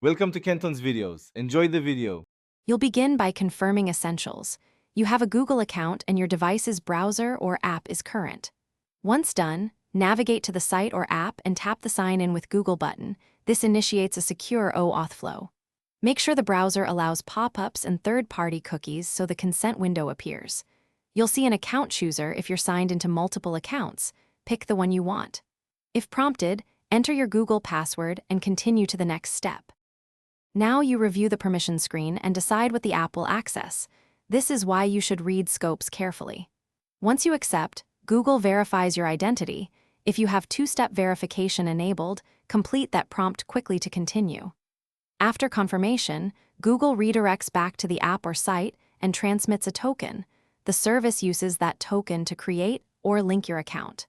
Welcome to Kenton's videos. Enjoy the video. You'll begin by confirming essentials. You have a Google account and your device's browser or app is current. Once done, navigate to the site or app and tap the Sign In with Google button. This initiates a secure OAuth flow. Make sure the browser allows pop-ups and third-party cookies so the consent window appears. You'll see an account chooser if you're signed into multiple accounts. Pick the one you want. If prompted, enter your Google password and continue to the next step. Now you review the permission screen and decide what the app will access. This is why you should read scopes carefully. Once you accept, Google verifies your identity. If you have two-step verification enabled, complete that prompt quickly to continue. After confirmation, Google redirects back to the app or site and transmits a token. The service uses that token to create or link your account.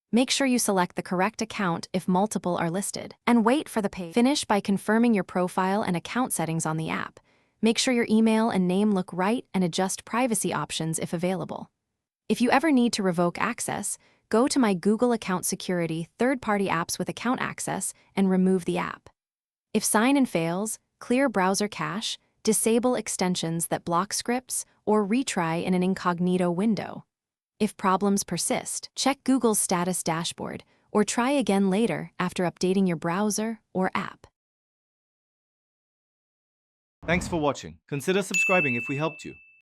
Make sure you select the correct account if multiple are listed, and wait for the page. Finish by confirming your profile and account settings on the app. Make sure your email and name look right and adjust privacy options if available. If you ever need to revoke access, go to My Google Account Security third-party apps with account access and remove the app. If sign-in fails, clear browser cache, disable extensions that block scripts, or retry in an incognito window. If problems persist, check Google's status dashboard or try again later after updating your browser or app. Thanks for watching. Consider subscribing if we helped you.